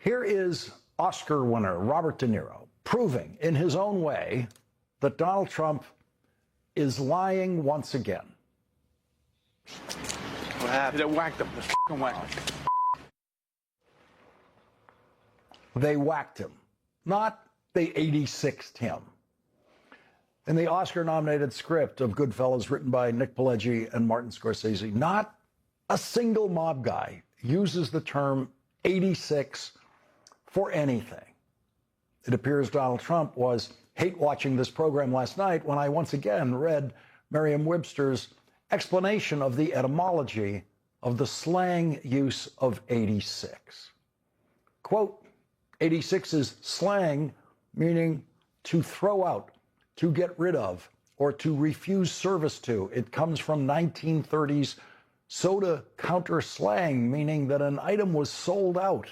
Here is Oscar winner Robert De Niro proving in his own way that Donald Trump is lying once again. What happened? They whacked him. They f***ing whacked him. They whacked him, not they 86'd him. In the Oscar-nominated script of Goodfellas, written by Nick Pileggi and Martin Scorsese, not a single mob guy uses the term 86 for anything. It appears Donald Trump was hate watching this program last night when I once again read Merriam-Webster's explanation of the etymology of the slang use of 86. Quote, 86 is slang meaning to throw out, to get rid of, or to refuse service to. It comes from 1930s soda counter slang, meaning that an item was sold out.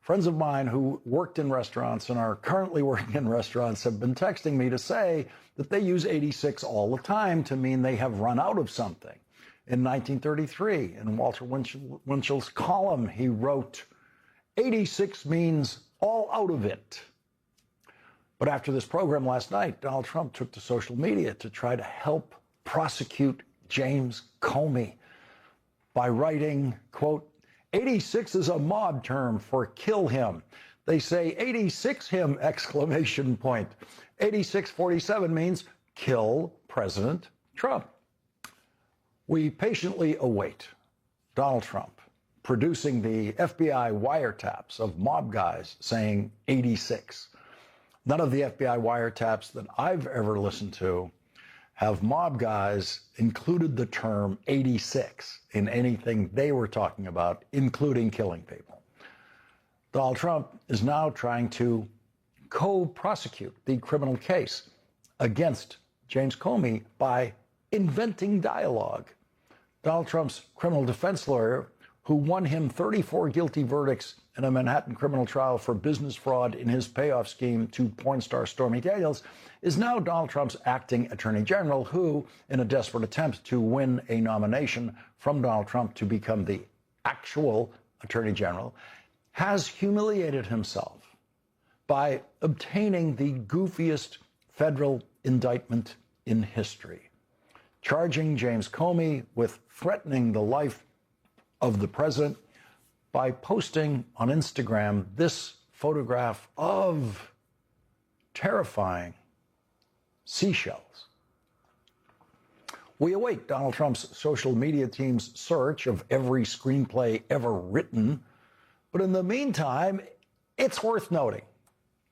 Friends of mine who worked in restaurants and are currently working in restaurants have been texting me to say that they use 86 all the time to mean they have run out of something. In 1933, in Walter Winchell's column, he wrote, 86 means all out of it. But after this program last night, Donald Trump took to social media to try to help prosecute James Comey by writing, quote, 86 is a mob term for kill him. They say 86 him, exclamation point. 8647 means kill President Trump. We patiently await Donald Trump producing the FBI wiretaps of mob guys saying 86. None of the FBI wiretaps that I've ever listened to have mob guys included the term 86 in anything they were talking about, including killing people. Donald Trump is now trying to co-prosecute the criminal case against James Comey by inventing dialogue. Donald Trump's criminal defense lawyer, who won him 34 guilty verdicts in a Manhattan criminal trial for business fraud in his payoff scheme to porn star Stormy Daniels, is now Donald Trump's acting attorney general, who, in a desperate attempt to win a nomination from Donald Trump to become the actual attorney general, has humiliated himself by obtaining the goofiest federal indictment in history, charging James Comey with threatening the life of the president by posting on Instagram this photograph of terrifying seashells. We await Donald Trump's social media team's search of every screenplay ever written, but in the meantime, it's worth noting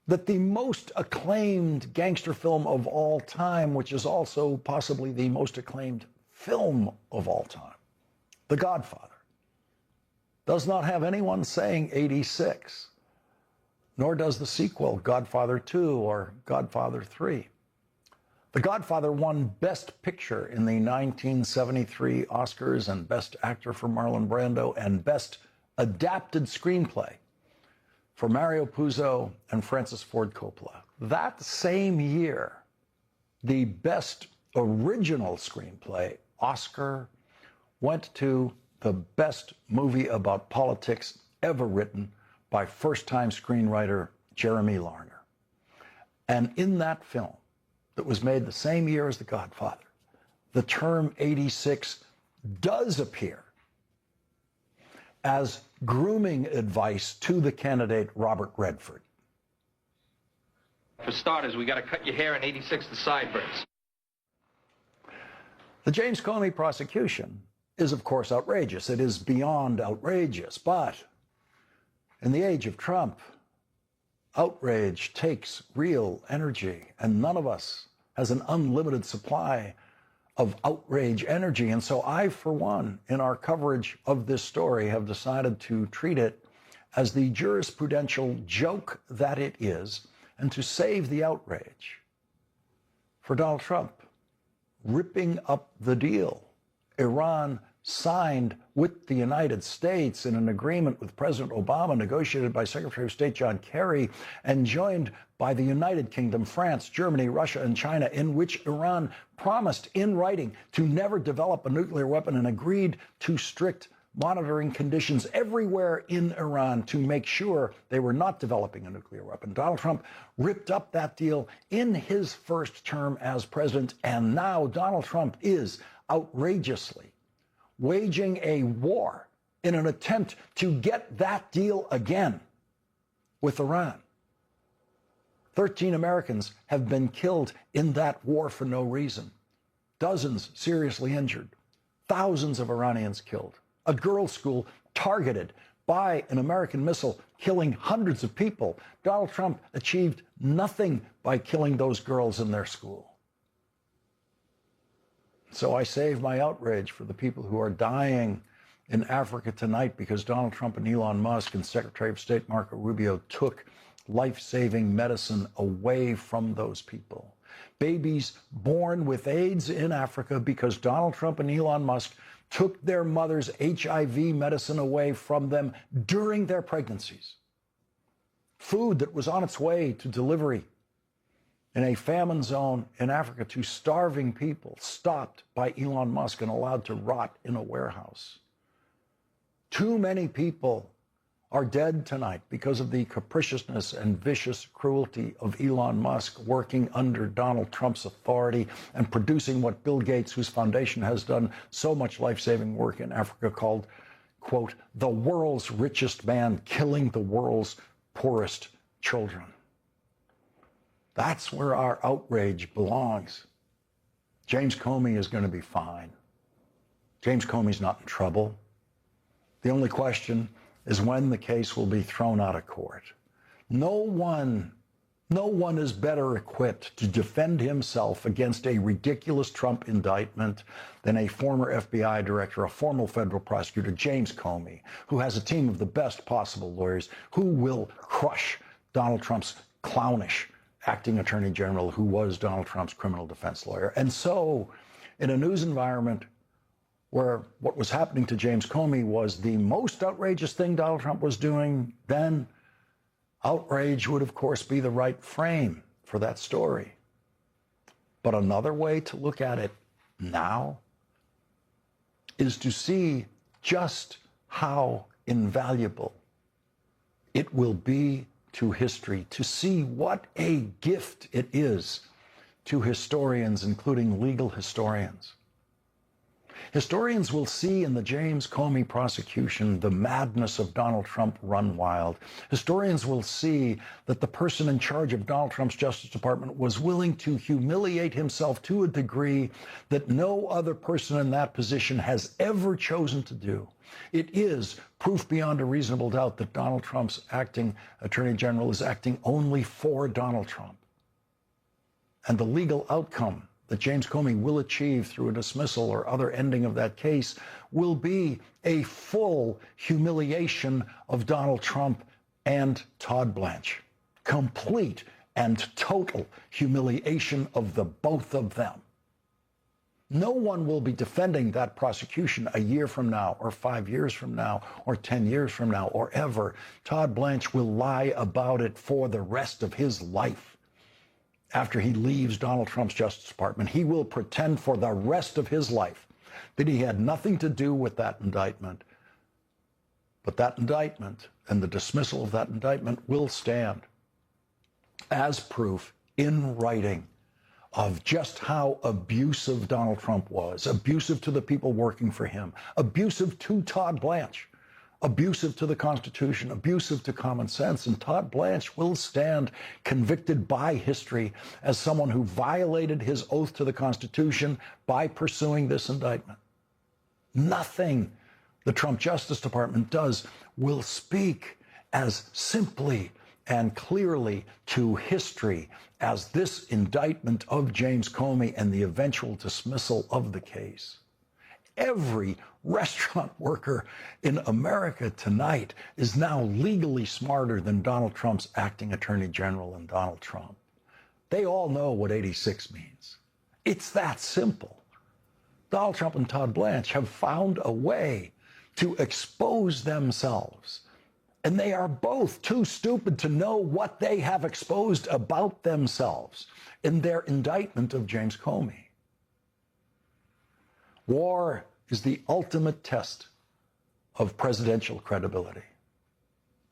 that the most acclaimed gangster film of all time, which is also possibly the most acclaimed film of all time, The Godfather, does not have anyone saying 86, nor does the sequel, Godfather 2 or Godfather 3. The Godfather won Best Picture in the 1973 Oscars and Best Actor for Marlon Brando and Best Adapted Screenplay for Mario Puzo and Francis Ford Coppola. That same year, the Best Original Screenplay Oscar went to the best movie about politics ever written by first-time screenwriter Jeremy Larner. And in that film that was made the same year as The Godfather, the term 86 does appear as grooming advice to the candidate Robert Redford. For starters, we got to cut your hair and 86 the sideburns. The James Comey prosecution is, of course, outrageous. It is beyond outrageous. But in the age of Trump, outrage takes real energy, and none of us has an unlimited supply of outrage energy. And so I, for one, in our coverage of this story, have decided to treat it as the jurisprudential joke that it is, and to save the outrage for Donald Trump ripping up the deal Iran signed with the United States in an agreement with President Obama, negotiated by Secretary of State John Kerry, and joined by the United Kingdom, France, Germany, Russia, and China, in which Iran promised in writing to never develop a nuclear weapon and agreed to strict monitoring conditions everywhere in Iran to make sure they were not developing a nuclear weapon. Donald Trump ripped up that deal in his first term as president, and now Donald Trump is outrageously waging a war in an attempt to get that deal again with Iran. 13 Americans have been killed in that war for no reason. Dozens seriously injured. Thousands of Iranians killed. A girls' school targeted by an American missile, killing hundreds of people. Donald Trump achieved nothing by killing those girls in their school. So I save my outrage for the people who are dying in Africa tonight because Donald Trump and Elon Musk and Secretary of State Marco Rubio took life-saving medicine away from those people. Babies born with AIDS in Africa because Donald Trump and Elon Musk took their mother's HIV medicine away from them during their pregnancies. Food that was on its way to delivery in a famine zone in Africa to starving people, stopped by Elon Musk and allowed to rot in a warehouse. Too many people are dead tonight because of the capriciousness and vicious cruelty of Elon Musk working under Donald Trump's authority and producing what Bill Gates, whose foundation has done so much life-saving work in Africa, called, quote, the world's richest man killing the world's poorest children. That's where our outrage belongs. James Comey is going to be fine. James Comey's not in trouble. The only question is when the case will be thrown out of court. No one is better equipped to defend himself against a ridiculous Trump indictment than a former FBI director, a former federal prosecutor, James Comey, who has a team of the best possible lawyers who will crush Donald Trump's clownish acting attorney general, who was Donald Trump's criminal defense lawyer. And so, in a news environment where what was happening to James Comey was the most outrageous thing Donald Trump was doing, then outrage would, of course, be the right frame for that story. But another way to look at it now is to see just how invaluable it will be to history, to see what a gift it is to historians, including legal historians. Historians will see in the James Comey prosecution the madness of Donald Trump run wild. Historians will see that the person in charge of Donald Trump's Justice Department was willing to humiliate himself to a degree that no other person in that position has ever chosen to do. It is proof beyond a reasonable doubt that Donald Trump's acting attorney general is acting only for Donald Trump. And the legal outcome that James Comey will achieve through a dismissal or other ending of that case will be a full humiliation of Donald Trump and Todd Blanche. Complete and total humiliation of the both of them. No one will be defending that prosecution a year from now, or 5 years from now, or 10 years from now, or ever. Todd Blanche will lie about it for the rest of his life. After he leaves Donald Trump's Justice Department, he will pretend for the rest of his life that he had nothing to do with that indictment. But that indictment and the dismissal of that indictment will stand as proof in writing of just how abusive Donald Trump was, abusive to the people working for him, abusive to Todd Blanche, abusive to the Constitution, abusive to common sense. And Todd Blanche will stand convicted by history as someone who violated his oath to the Constitution by pursuing this indictment. Nothing the Trump Justice Department does will speak as simply and clearly to history as this indictment of James Comey and the eventual dismissal of the case. Every restaurant worker in America tonight is now legally smarter than Donald Trump's acting attorney general and Donald Trump. They all know what 86 means. It's that simple. Donald Trump and Todd Blanche have found a way to expose themselves, and they are both too stupid to know what they have exposed about themselves in their indictment of James Comey. War is the ultimate test of presidential credibility.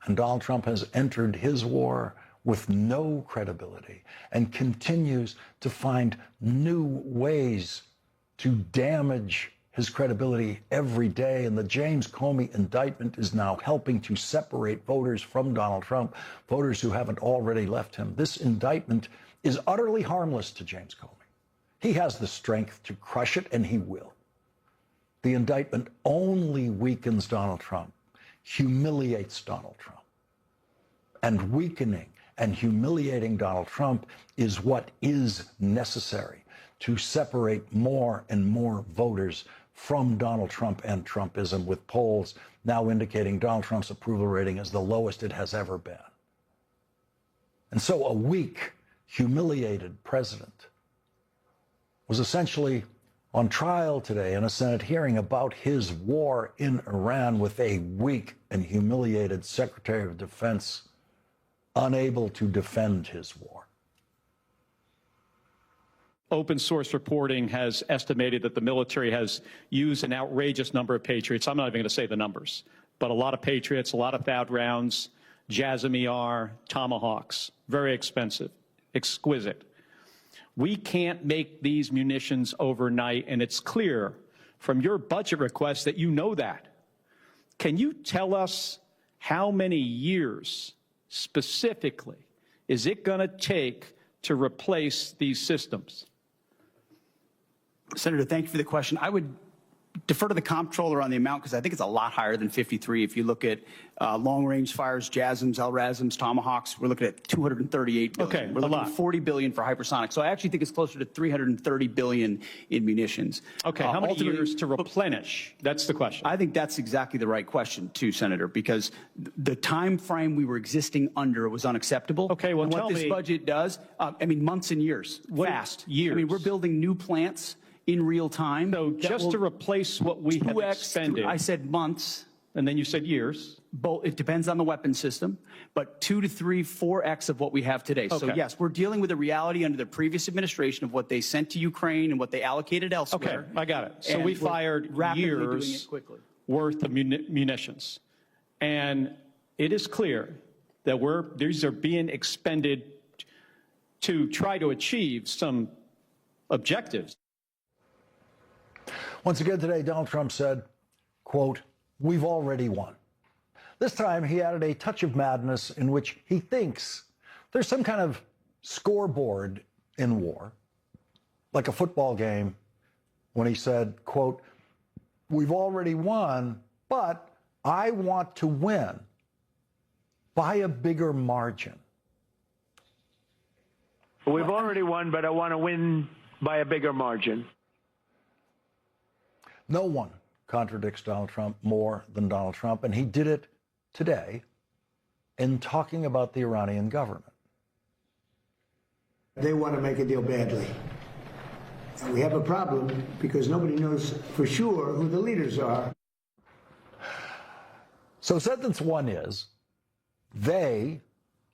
And Donald Trump has entered his war with no credibility and continues to find new ways to damage his credibility every day. And the James Comey indictment is now helping to separate voters from Donald Trump, voters who haven't already left him. This indictment is utterly harmless to James Comey. He has the strength to crush it, and he will. The indictment only weakens Donald Trump, humiliates Donald Trump. And weakening and humiliating Donald Trump is what is necessary to separate more and more voters from Donald Trump and Trumpism, with polls now indicating Donald Trump's approval rating is the lowest it has ever been. And so a weak, humiliated president was essentially on trial today in a Senate hearing about his war in Iran, with a weak and humiliated Secretary of Defense unable to defend his war. Open source reporting has estimated that the military has used an outrageous number of Patriots. I'm not even going to say the numbers, but a lot of Patriots, a lot of THAAD rounds, JASSM-ER, Tomahawks, very expensive, exquisite. We can't make these munitions overnight, and it's clear from your budget request that you know that. Can you tell us how many years specifically is it going to take to replace these systems? Senator, thank you for the question. I would defer to the comptroller on the amount, because I think it's a lot higher than 53. If you look at long-range fires, JASSMs, LRASMs, Tomahawks, we're looking at $238 billion. Okay, we're looking at $40 billion for hypersonic. So I actually think it's closer to $330 billion in munitions. Okay, how many years to replenish? That's the question. I think that's exactly the right question, too, Senator, because the time frame we were existing under was unacceptable. Okay, well, and tell what this me, budget does, I mean, months and years, fast. Years. I mean, we're building new plants in real time. So just to replace what we have expended. I said months. And then you said years. It depends on the weapon system, but 2 to 3, 4x of what we have today. Okay. So yes, we're dealing with a reality under the previous administration of what they sent to Ukraine and what they allocated elsewhere. Okay, I got it. So And we we're fired rapidly doing years it quickly. worth of munitions. And it is clear that these are being expended to try to achieve some objectives. Once again today, Donald Trump said, quote, "We've already won." This time he added a touch of madness in which he thinks there's some kind of scoreboard in war, like a football game, when he said, quote, "We've already won, but I want to win by a bigger margin." We've already won, but I want to win by a bigger margin. No one contradicts Donald Trump more than Donald Trump, and he did it today in talking about the Iranian government. They want to make a deal badly. And we have a problem because nobody knows for sure who the leaders are. So sentence one is, they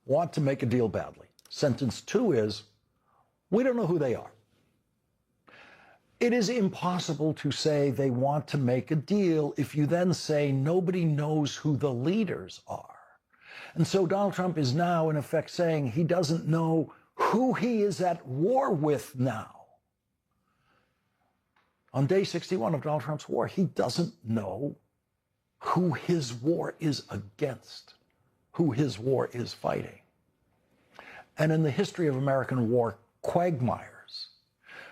want to make a deal badly. Sentence two is, we don't know who they are. It is impossible to say they want to make a deal if you then say nobody knows who the leaders are. And so Donald Trump is now, in effect, saying he doesn't know who he is at war with now. On day 61 of Donald Trump's war, he doesn't know who his war is against, who his war is fighting. And in the history of American war quagmires,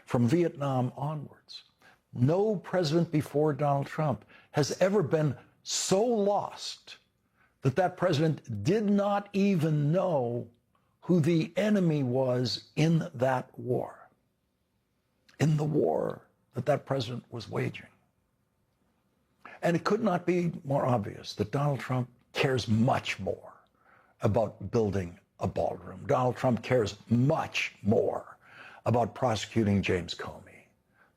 from Vietnam onwards, no president before Donald Trump has ever been so lost that that president did not even know who the enemy was in that war, in the war that that president was waging. And it could not be more obvious that Donald Trump cares much more about building a ballroom. Donald Trump cares much more about prosecuting James Comey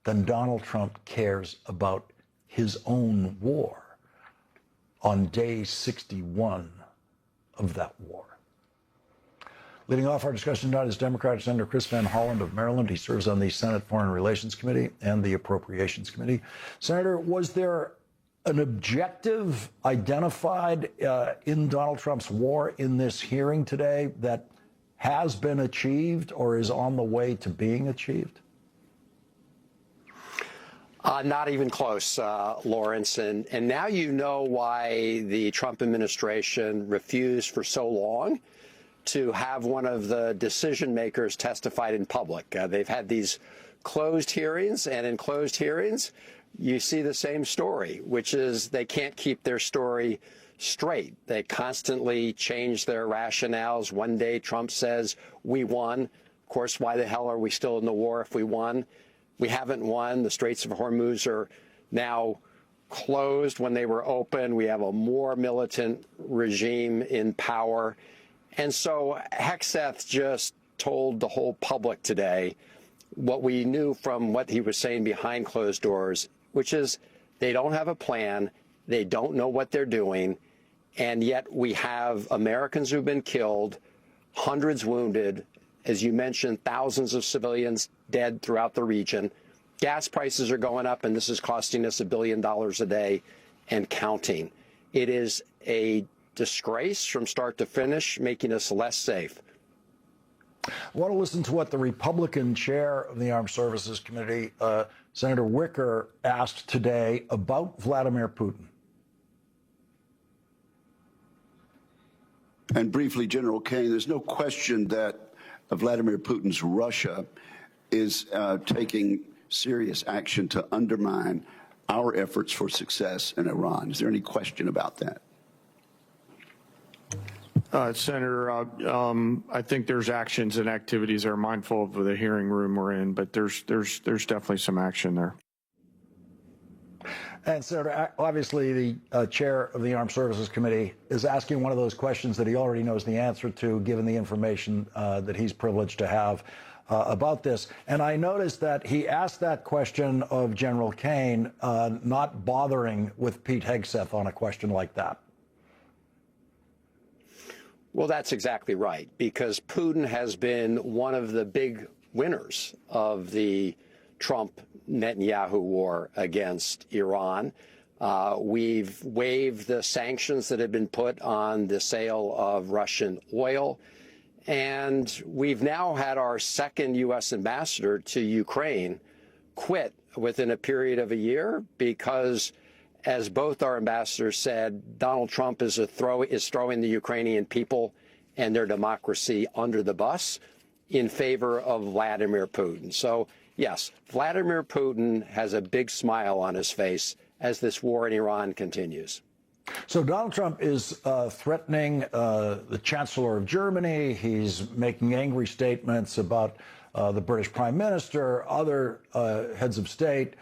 than Donald Trump cares about his own war on day 61 of that war. Leading off our discussion tonight is Democratic Senator Chris Van Hollen of Maryland. He serves on the Senate Foreign Relations Committee and the Appropriations Committee. Senator, was there an objective identified in Donald Trump's war in this hearing today that has been achieved or is on the way to being achieved? Not even close, Lawrence. And now you know why the Trump administration refused for so long to have one of the decision makers testified in public. They've had these closed hearings, and in closed hearings, you see the same story, which is they can't keep their story straight. They constantly change their rationales. One day Trump says, we won. Of course, why the hell are we still in the war if we won? We haven't won. The Straits of Hormuz are now closed when they were open. We have a more militant regime in power. And so Hegseth just told the whole public today what we knew from what he was saying behind closed doors, which is they don't have a plan. They don't know what they're doing. And yet we have Americans who've been killed, hundreds wounded, as you mentioned, thousands of civilians dead throughout the region. Gas prices are going up, and this is costing us $1 billion a day and counting. It is a disgrace from start to finish, making us less safe. I want to listen to what the Republican chair of the Armed Services Committee, Senator Wicker, asked today about Vladimir Putin. And briefly, General Kane, there's no question that Vladimir Putin's Russia is taking serious action to undermine our efforts for success in Iran. Is there any question about that? Senator, I think there's actions and activities that are mindful of the hearing room we're in, but there's definitely some action there. And Senator, obviously the chair of the Armed Services Committee is asking one of those questions that he already knows the answer to, given the information that he's privileged to have about this. And I noticed that he asked that question of General Kane, not bothering with Pete Hegseth on a question like that. Well, that's exactly right, because Putin has been one of the big winners of the Trump-Netanyahu war against Iran. We've waived the sanctions that have been put on the sale of Russian oil. And we've now had our second U.S. ambassador to Ukraine quit within a period of a year because, as both our ambassadors said, Donald Trump is throwing the Ukrainian people and their democracy under the bus in favor of Vladimir Putin. So, yes, Vladimir Putin has a big smile on his face as this war in Iran continues. So Donald Trump is threatening the Chancellor of Germany. He's making angry statements about the British Prime Minister, other heads of state.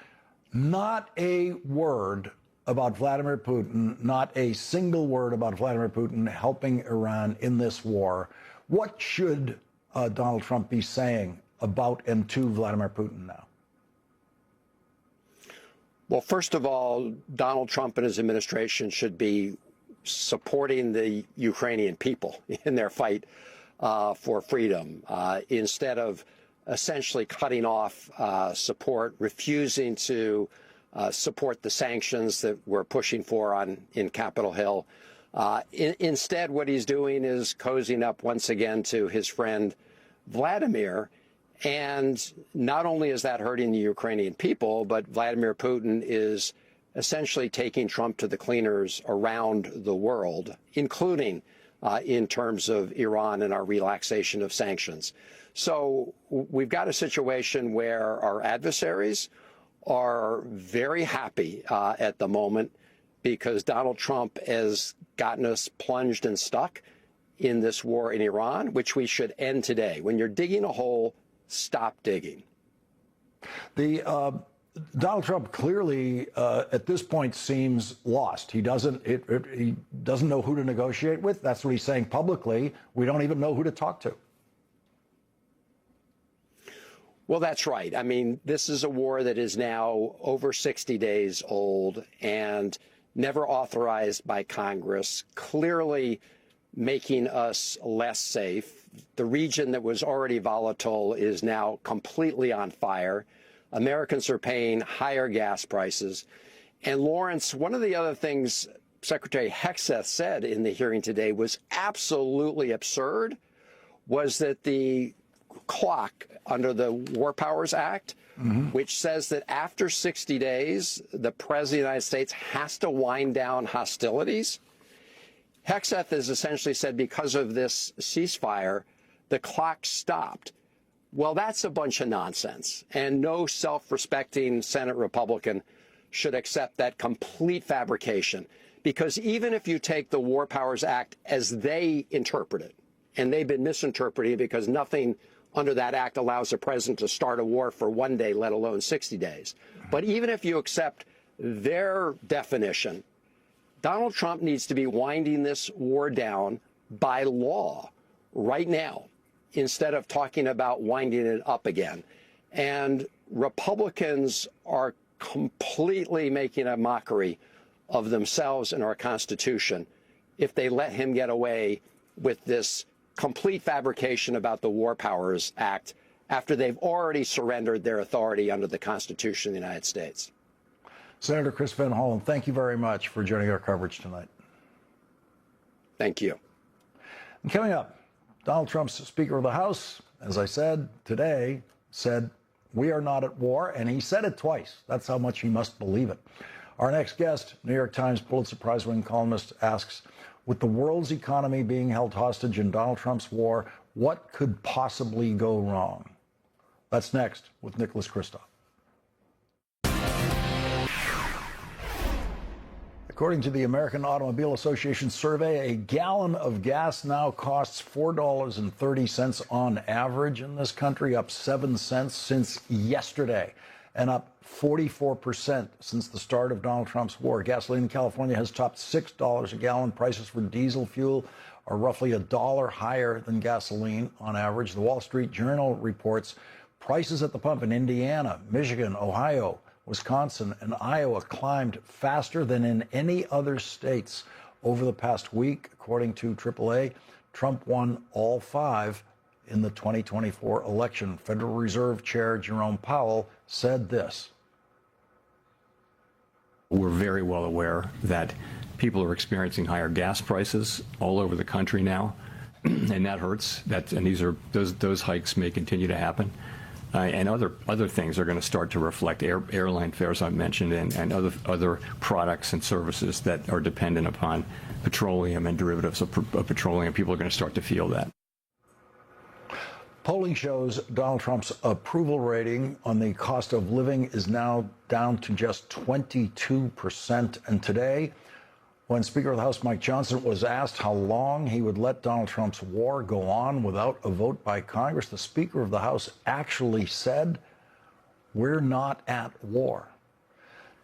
Not a word about Vladimir Putin, not a single word about Vladimir Putin helping Iran in this war. What should Donald Trump be saying about and to Vladimir Putin now? Well, first of all, Donald Trump and his administration should be supporting the Ukrainian people in their fight for freedom instead of essentially cutting off support, refusing to support the sanctions that we're pushing for in Capitol Hill. Instead, what he's doing is cozying up once again to his friend Vladimir. And not only is that hurting the Ukrainian people, but Vladimir Putin is essentially taking Trump to the cleaners around the world, including in terms of Iran and our relaxation of sanctions. So we've got a situation where our adversaries are very happy at the moment because Donald Trump has gotten us plunged and stuck in this war in Iran, which we should end today. When you're digging a hole, stop digging. Donald Trump clearly, at this point, seems lost. He doesn't know who to negotiate with. That's what he's saying publicly. We don't even know who to talk to. Well, that's right. I mean, this is a war that is now over 60 days old and never authorized by Congress, clearly making us less safe. The region that was already volatile is now completely on fire. Americans are paying higher gas prices. And Lawrence, one of the other things Secretary Hegseth said in the hearing today was absolutely absurd, was that the clock under the War Powers Act, which says that after 60 days, the President of the United States has to wind down hostilities. Hegseth has essentially said because of this ceasefire, the clock stopped. Well, that's a bunch of nonsense, and no self-respecting Senate Republican should accept that complete fabrication, because even if you take the War Powers Act as they interpret it, and they've been misinterpreting it because nothing under that act allows the president to start a war for 1 day, let alone 60 days. But even if you accept their definition, Donald Trump needs to be winding this war down by law right now, instead of talking about winding it up again. And Republicans are completely making a mockery of themselves and our Constitution if they let him get away with this complete fabrication about the War Powers Act after they've already surrendered their authority under the Constitution of the United States. Senator Chris Van Hollen, thank you very much for joining our coverage tonight. Thank you. And coming up, Donald Trump's Speaker of the House, as I said today, said, "We are not at war," and he said it twice. That's how much he must believe it. Our next guest, New York Times Pulitzer Prize-winning columnist, asks, with the world's economy being held hostage in Donald Trump's war, what could possibly go wrong? That's next with Nicholas Kristof. According to the American Automobile Association survey, a gallon of gas now costs $4.30 on average in this country, up 7 cents since yesterday, and up 44% since the start of Donald Trump's war. Gasoline in California has topped $6 a gallon. Prices for diesel fuel are roughly $1 higher than gasoline on average. The Wall Street Journal reports prices at the pump in Indiana, Michigan, Ohio, Wisconsin, and Iowa climbed faster than in any other states over the past week. According to AAA, Trump won all 5 in the 2024 election. Federal Reserve Chair Jerome Powell said this. We're very well aware that people are experiencing higher gas prices all over the country now, and that hurts. And those hikes may continue to happen. And other things are going to start to reflect airline fares I mentioned, and other products and services that are dependent upon petroleum and derivatives of petroleum. People are going to start to feel that. Polling shows Donald Trump's approval rating on the cost of living is now down to just 22%. And today, when Speaker of the House Mike Johnson was asked how long he would let Donald Trump's war go on without a vote by Congress, the Speaker of the House actually said, "We're not at war."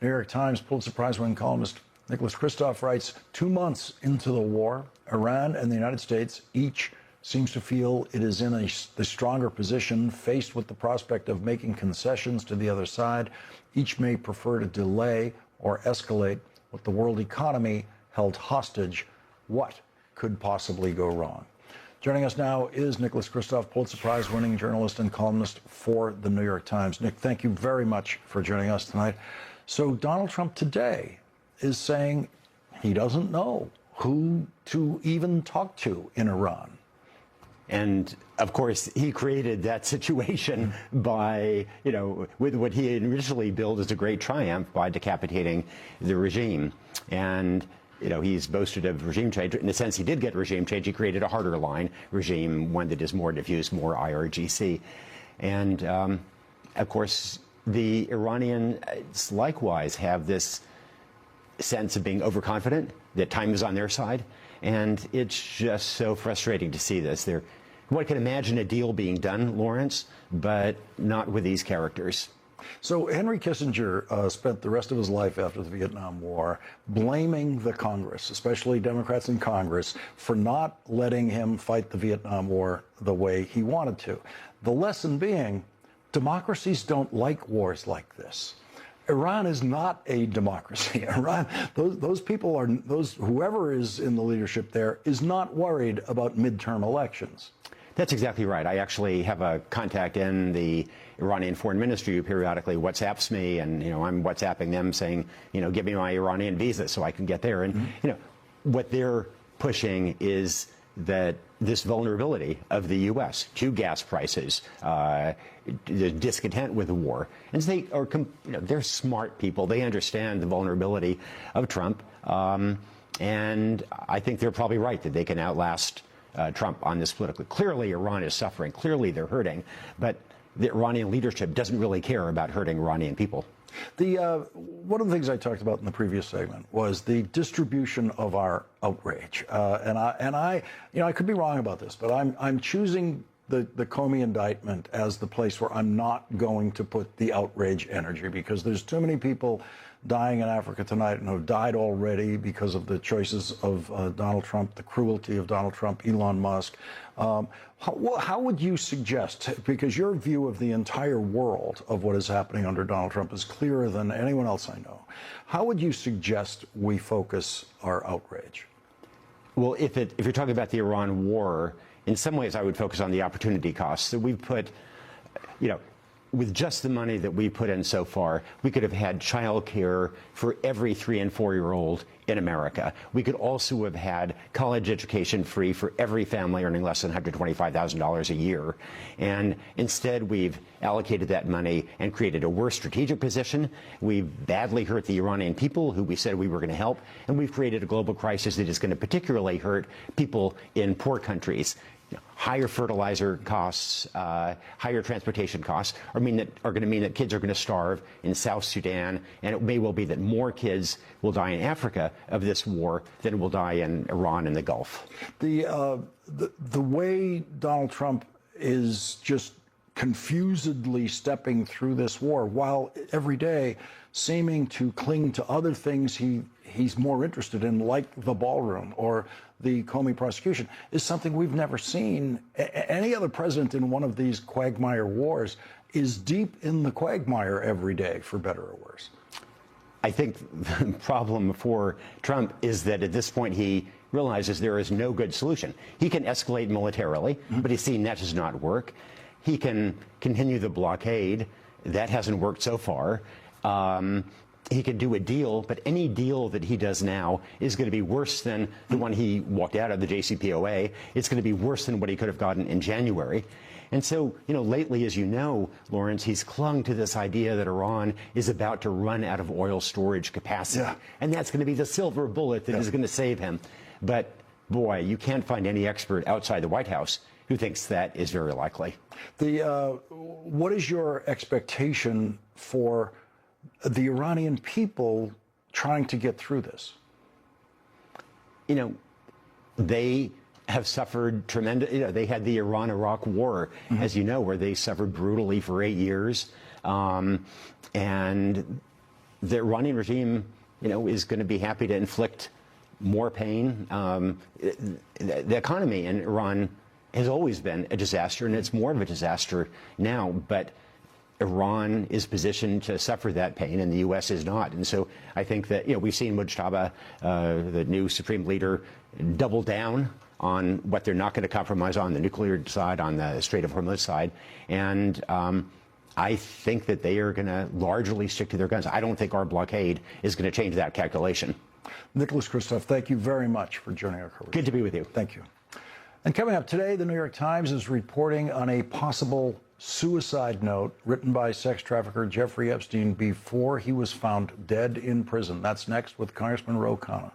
New York Times Pulitzer Prize-winning columnist Nicholas Kristof writes, 2 months into the war, Iran and the United States each seems to feel it is in the stronger position, faced with the prospect of making concessions to the other side. Each may prefer to delay or escalate with the world economy held hostage. What could possibly go wrong? Joining us now is Nicholas Kristof, Pulitzer Prize-winning journalist and columnist for the New York Times. Nick, thank you very much for joining us tonight. So Donald Trump today is saying he doesn't know who to even talk to in Iran. And of course, he created that situation by, with what he initially billed as a great triumph by decapitating the regime. And, he's boasted of regime change. In a sense, he did get regime change. He created a harder line regime, one that is more diffuse, more IRGC. And, of course, the Iranians likewise have this sense of being overconfident, that time is on their side. And it's just so frustrating to see this. One can imagine a deal being done, Lawrence, but not with these characters. So Henry Kissinger spent the rest of his life after the Vietnam War blaming the Congress, especially Democrats in Congress, for not letting him fight the Vietnam War the way he wanted to. The lesson being, democracies don't like wars like this. Iran is not a democracy. Iran, those people are, whoever is in the leadership there is not worried about midterm elections. That's exactly right. I actually have a contact in the Iranian foreign ministry who periodically WhatsApps me, and I'm WhatsApping them saying, give me my Iranian visa so I can get there. And what they're pushing is that this vulnerability of the U.S. to gas prices, the discontent with the war, and they are, they're smart people. They understand the vulnerability of Trump, and I think they're probably right that they can outlast Trump on this politically. Clearly, Iran is suffering. Clearly, they're hurting, but the Iranian leadership doesn't really care about hurting Iranian people. One of the things I talked about in the previous segment was the distribution of our outrage, and I could be wrong about this, but I'm choosing the Comey indictment as the place where I'm not going to put the outrage energy, because there's too many people dying in Africa tonight and have died already because of the choices of Donald Trump, the cruelty of Donald Trump, Elon Musk. How would you suggest, because your view of the entire world of what is happening under Donald Trump is clearer than anyone else I know, how would you suggest we focus our outrage? Well, if you're talking about the Iran war, in some ways I would focus on the opportunity costs. So we've put, with just the money that we put in so far, we could have had child care for every 3- and 4-year-old in America. We could also have had college education free for every family earning less than $125,000 a year. And instead, we've allocated that money and created a worse strategic position. We've badly hurt the Iranian people, who we said we were going to help. And we've created a global crisis that is going to particularly hurt people in poor countries. Higher fertilizer costs, higher transportation costs are going to mean that kids are going to starve in South Sudan, and it may well be that more kids will die in Africa of this war than will die in Iran and the Gulf. The way Donald Trump is just confusedly stepping through this war, while every day seeming to cling to other things he's more interested in, like the ballroom or the Comey prosecution, is something we've never seen. Any other president in one of these quagmire wars is deep in the quagmire every day, for better or worse. I think the problem for Trump is that at this point he realizes there is no good solution. He can escalate militarily, but he's seen that does not work. He can continue the blockade. That hasn't worked so far. He can do a deal, but any deal that he does now is going to be worse than the one he walked out of, the JCPOA. It's going to be worse than what he could have gotten in January. And so, lately, as you know, Lawrence, he's clung to this idea that Iran is about to run out of oil storage capacity. Yeah. And that's going to be the silver bullet that is going to save him. But, boy, you can't find any expert outside the White House who thinks that is very likely. What is your expectation for the Iranian people trying to get through this? They have suffered tremendous. They had the Iran-Iraq War, as you know, where they suffered brutally for 8 years, and the Iranian regime, is going to be happy to inflict more pain. The economy in Iran has always been a disaster, and it's more of a disaster now. But Iran is positioned to suffer that pain, and the U.S. is not. And so I think that, we've seen Mujtaba, the new supreme leader, double down on what they're not going to compromise on the nuclear side, on the Strait of Hormuz side. And I think that they are going to largely stick to their guns. I don't think our blockade is going to change that calculation. Nicholas Kristof, thank you very much for joining our coverage. Good to be with you. Thank you. And coming up today, the New York Times is reporting on a possible suicide note written by sex trafficker Jeffrey Epstein before he was found dead in prison. That's next with Congressman Ro Khanna.